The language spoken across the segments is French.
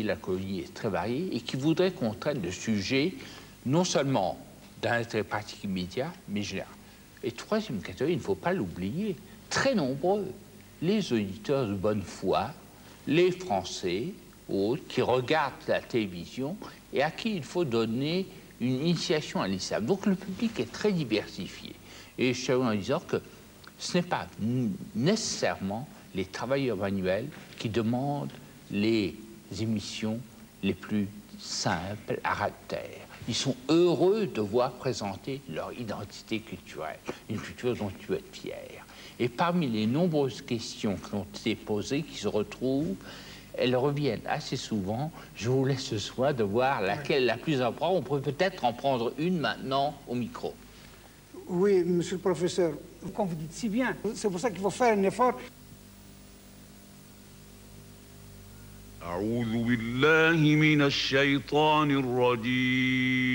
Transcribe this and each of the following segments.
la colonie est très variée et qui voudrait qu'on traite de sujets non seulement d'un intérêt pratique immédiat, mais général. Et troisième catégorie, il ne faut pas l'oublier, très nombreux, les auditeurs de bonne foi, les Français, autres, qui regardent la télévision et à qui il faut donner une initiation à l'islam. Donc le public est très diversifié. Et je termine en disant que ce n'est pas nécessairement les travailleurs manuels qui demandent les émissions les plus simples, à ras de terre. Ils sont heureux de voir présenter leur identité culturelle, une culture dont tu es fier. Et parmi les nombreuses questions qui ont été posées, qui se retrouvent, elles reviennent assez souvent. Je vous laisse ce soin de voir laquelle est la plus importante. On peut peut-être en prendre une maintenant au micro. Oui, monsieur le professeur, comme vous dites si bien, c'est pour ça qu'il faut faire un effort. أعوذ بالله من الشيطان الرجيم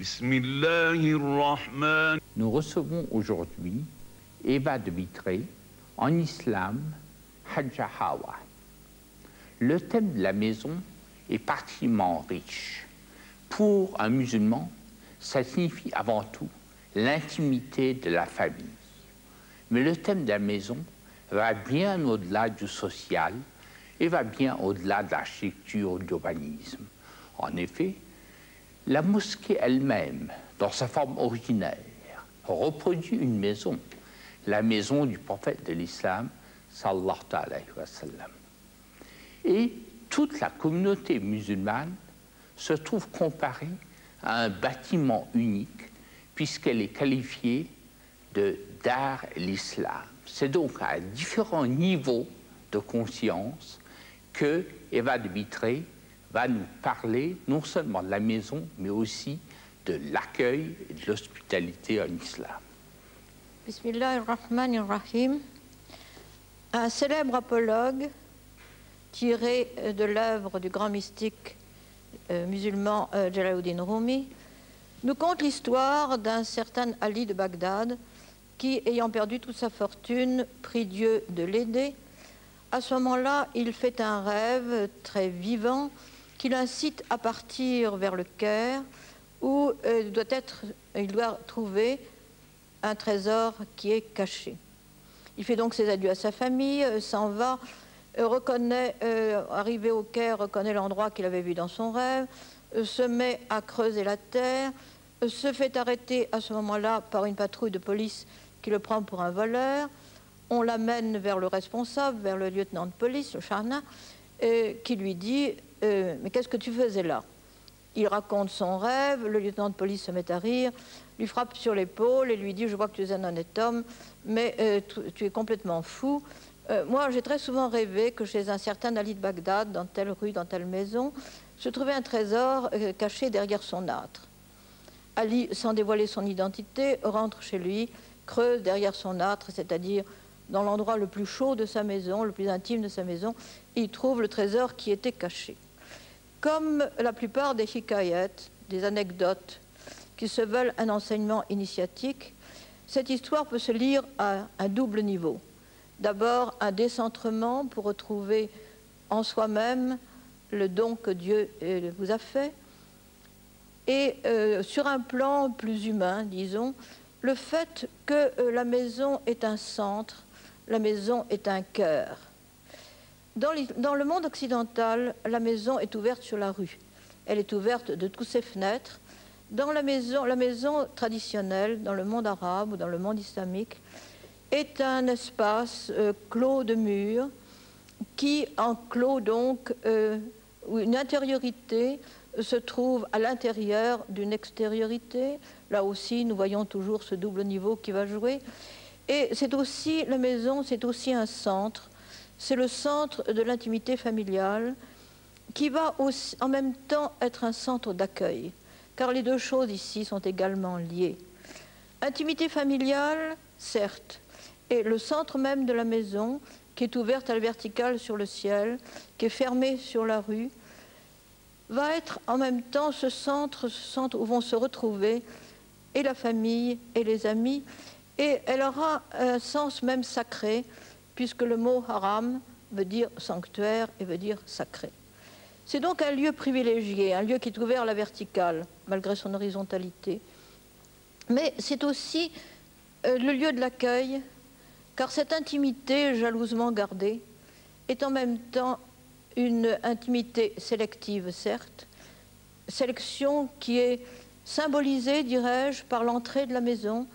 بسم الله الرحمن. Nous recevons aujourd'hui Eva de Vitré, en islam, Hadja Hawa. Le thème de la maison est particulièrement riche. Pour un musulman, ça signifie avant tout l'intimité de la famille. Mais le thème de la maison va bien au-delà du social et va bien au-delà de l'architecture ou de l'urbanisme. En effet, la mosquée elle-même, dans sa forme originaire, reproduit une maison, la maison du prophète de l'islam, sallallahu alayhi wa sallam. Et toute la communauté musulmane se trouve comparée à un bâtiment unique, puisqu'elle est qualifiée de Dar l'Islam. C'est donc à différents niveaux de conscience que Eva de Vitré va nous parler non seulement de la maison, mais aussi de l'accueil et de l'hospitalité en islam. Bismillahirrahmanirrahim. Un célèbre apologue tiré de l'œuvre du grand mystique musulman Jalaluddin Rumi nous conte l'histoire d'un certain Ali de Bagdad qui, ayant perdu toute sa fortune, prie Dieu de l'aider. À ce moment-là, il fait un rêve très vivant qui l'incite à partir vers le Caire où il doit trouver un trésor qui est caché. Il fait donc ses adieux à sa famille, s'en va, arrivé au Caire, reconnaît l'endroit qu'il avait vu dans son rêve, se met à creuser la terre, se fait arrêter à ce moment-là par une patrouille de police qui le prend pour un voleur. On l'amène vers le responsable, vers le lieutenant de police, le Charna, qui lui dit « Mais qu'est-ce que tu faisais là ?» Il raconte son rêve, le lieutenant de police se met à rire, lui frappe sur l'épaule et lui dit « Je vois que tu es un honnête homme, mais tu es complètement fou. Moi, j'ai très souvent rêvé que chez un certain Ali de Bagdad, dans telle rue, dans telle maison, se trouvait un trésor caché derrière son âtre. » Ali, sans dévoiler son identité, rentre chez lui, creuse derrière son âtre, c'est-à-dire dans l'endroit le plus chaud de sa maison, le plus intime de sa maison, et il trouve le trésor qui était caché. Comme la plupart des hikayat, des anecdotes qui se veulent un enseignement initiatique, cette histoire peut se lire à un double niveau. D'abord, un décentrement pour retrouver en soi-même le don que Dieu vous a fait, et sur un plan plus humain, disons, le fait que la maison est un centre, la maison est un cœur. Dans le monde occidental, la maison est ouverte sur la rue. Elle est ouverte de toutes ses fenêtres. Dans la maison traditionnelle, dans le monde arabe ou dans le monde islamique, est un espace clos de murs qui enclôt donc une intériorité se trouve à l'intérieur d'une extériorité. Là aussi, nous voyons toujours ce double niveau qui va jouer. Et c'est aussi, la maison, c'est aussi un centre. C'est le centre de l'intimité familiale qui va aussi, en même temps être un centre d'accueil. Car les deux choses ici sont également liées. Intimité familiale, certes, et le centre même de la maison, qui est ouverte à la verticale sur le ciel, qui est fermée sur la rue, va être en même temps ce centre où vont se retrouver et la famille et les amis, et elle aura un sens même sacré, puisque le mot haram veut dire sanctuaire et veut dire sacré. C'est donc un lieu privilégié, un lieu qui est ouvert à la verticale, malgré son horizontalité. Mais c'est aussi le lieu de l'accueil, car cette intimité jalousement gardée est en même temps une intimité sélective, certes, sélection qui est symbolisée, dirais-je, par l'entrée de la maison.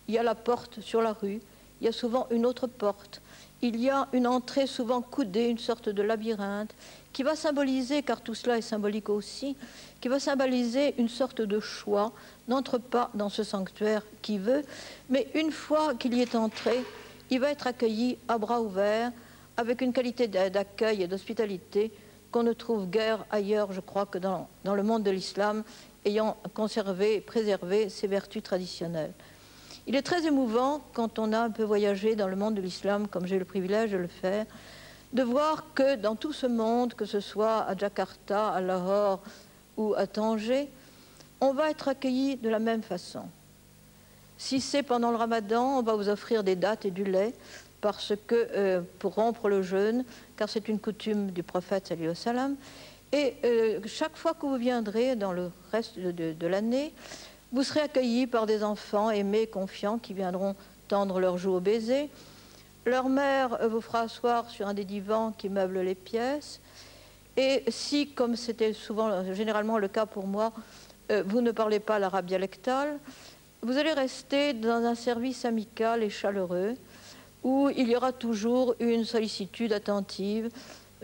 Il y a la porte sur la rue, il y a souvent une autre porte, il y a une entrée souvent coudée, une sorte de labyrinthe, qui va symboliser, car tout cela est symbolique aussi, qui va symboliser une sorte de choix. N'entre pas dans ce sanctuaire qui veut, mais une fois qu'il y est entré, il va être accueilli à bras ouverts, avec une qualité d'accueil et d'hospitalité qu'on ne trouve guère ailleurs, je crois, que dans le monde de l'islam, ayant conservé et préservé ses vertus traditionnelles. Il est très émouvant, quand on a un peu voyagé dans le monde de l'islam, comme j'ai le privilège de le faire, de voir que dans tout ce monde, que ce soit à Jakarta, à Lahore ou à Tanger, on va être accueilli de la même façon. Si c'est pendant le ramadan, on va vous offrir des dattes et du lait, parce que pour rompre le jeûne, car c'est une coutume du prophète sallallahu alayhi wa sallam, et chaque fois que vous viendrez dans le reste de l'année, vous serez accueillis par des enfants aimés, confiants, qui viendront tendre leurs joues au baiser. Leur mère vous fera asseoir sur un des divans qui meublent les pièces. Et si, comme c'était généralement le cas pour moi, vous ne parlez pas l'arabe dialectal, vous allez rester dans un service amical et chaleureux, où il y aura toujours une sollicitude attentive,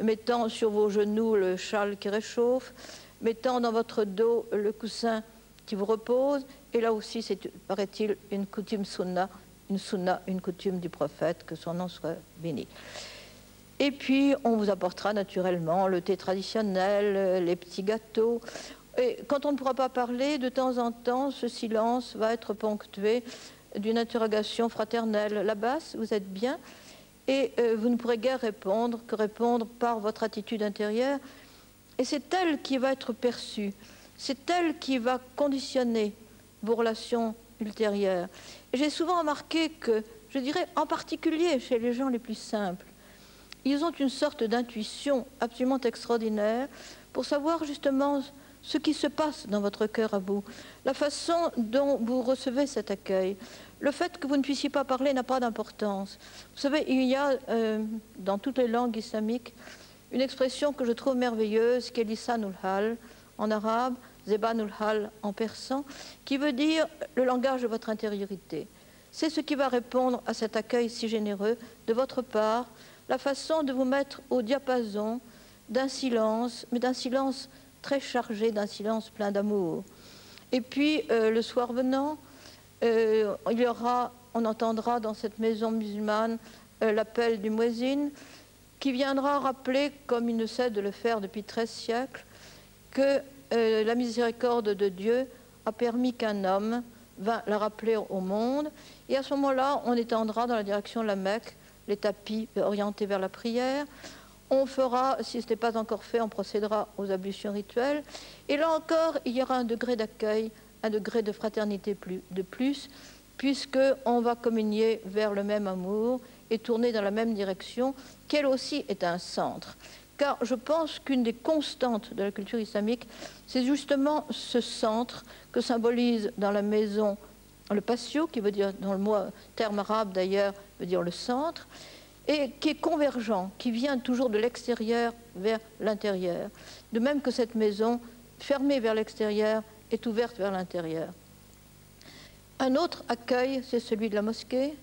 mettant sur vos genoux le châle qui réchauffe, mettant dans votre dos le coussin qui vous repose, et là aussi c'est, paraît-il, une coutume sunna, une coutume du prophète, que son nom soit béni. Et puis on vous apportera naturellement le thé traditionnel, les petits gâteaux, et quand on ne pourra pas parler, de temps en temps, ce silence va être ponctué d'une interrogation fraternelle. L'abbas, vous êtes bien? Et vous ne pourrez guère répondre que répondre par votre attitude intérieure. Et c'est elle qui va être perçue, c'est elle qui va conditionner vos relations ultérieures. Et j'ai souvent remarqué que, je dirais en particulier chez les gens les plus simples, ils ont une sorte d'intuition absolument extraordinaire pour savoir justement ce qui se passe dans votre cœur à vous, la façon dont vous recevez cet accueil. Le fait que vous ne puissiez pas parler n'a pas d'importance. Vous savez, il y a dans toutes les langues islamiques une expression que je trouve merveilleuse, qui est lisanul hal en arabe, zebanul hal en persan, qui veut dire le langage de votre intériorité. C'est ce qui va répondre à cet accueil si généreux de votre part, la façon de vous mettre au diapason d'un silence, mais d'un silence très chargé, d'un silence plein d'amour. Et puis, le soir venant, on entendra dans cette maison musulmane l'appel du muezzin, qui viendra rappeler, comme il ne cesse de le faire depuis 13 siècles, que la miséricorde de Dieu a permis qu'un homme vint la rappeler au monde. Et à ce moment-là, on étendra dans la direction de la Mecque les tapis orientés vers la prière. On fera, si ce n'est pas encore fait, on procédera aux ablutions rituelles. Et là encore, il y aura un degré d'accueil, un degré de fraternité de plus, puisqu'on va communier vers le même amour et tourner dans la même direction, qu'elle aussi est un centre. Car je pense qu'une des constantes de la culture islamique, c'est justement ce centre que symbolise dans la maison le patio, qui veut dire, dans le terme arabe d'ailleurs, veut dire le centre, et qui est convergent, qui vient toujours de l'extérieur vers l'intérieur. De même que cette maison, fermée vers l'extérieur, est ouverte vers l'intérieur. Un autre accueil, c'est celui de la mosquée,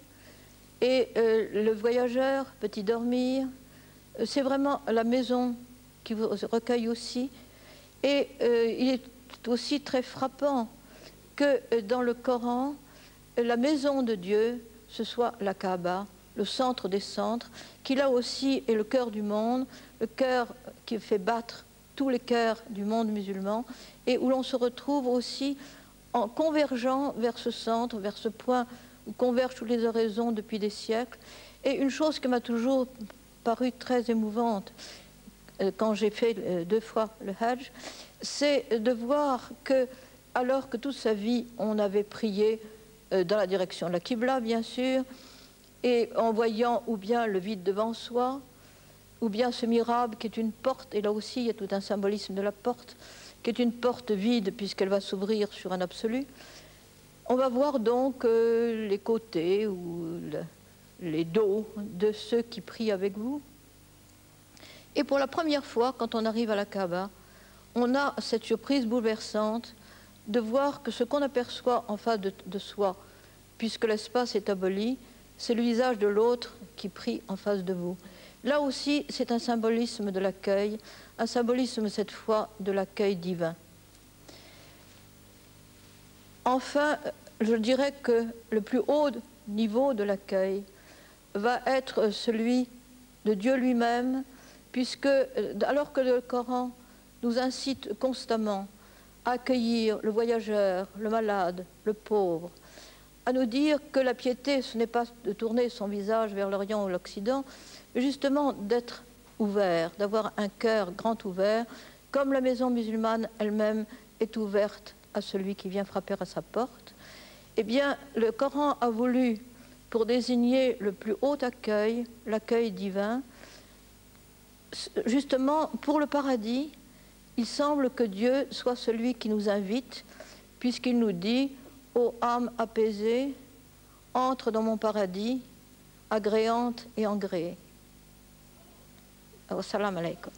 et le voyageur peut y dormir. C'est vraiment la maison qui vous recueille aussi. Et il est aussi très frappant que dans le Coran, la maison de Dieu, ce soit la Kaaba, le centre des centres, qui là aussi est le cœur du monde, le cœur qui fait battre tous les cœurs du monde musulman, et où l'on se retrouve aussi en convergeant vers ce centre, vers ce point où convergent toutes les oraisons depuis des siècles. Et une chose qui m'a toujours paru très émouvante quand j'ai fait 2 fois le Hajj, c'est de voir que, alors que toute sa vie on avait prié dans la direction de la Qibla bien sûr, et en voyant ou bien le vide devant soi, ou bien ce mihrab qui est une porte, et là aussi il y a tout un symbolisme de la porte, qui est une porte vide puisqu'elle va s'ouvrir sur un absolu. On va voir donc les côtés ou les dos de ceux qui prient avec vous. Et pour la première fois, quand on arrive à la Kaaba, on a cette surprise bouleversante de voir que ce qu'on aperçoit en face de soi, puisque l'espace est aboli, c'est le visage de l'autre qui prie en face de vous. Là aussi, c'est un symbolisme de l'accueil, un symbolisme cette fois de l'accueil divin. Enfin, je dirais que le plus haut niveau de l'accueil va être celui de Dieu lui-même, puisque alors que le Coran nous incite constamment à accueillir le voyageur, le malade, le pauvre, à nous dire que la piété, ce n'est pas de tourner son visage vers l'Orient ou l'Occident, mais justement d'être ouvert, d'avoir un cœur grand ouvert, comme la maison musulmane elle-même est ouverte à celui qui vient frapper à sa porte. Eh bien, le Coran a voulu, pour désigner le plus haut accueil, l'accueil divin, justement pour le paradis, il semble que Dieu soit celui qui nous invite, puisqu'il nous dit « Ô âme apaisée, entre dans mon paradis, agréante et agréée. » Assalamu alaikum.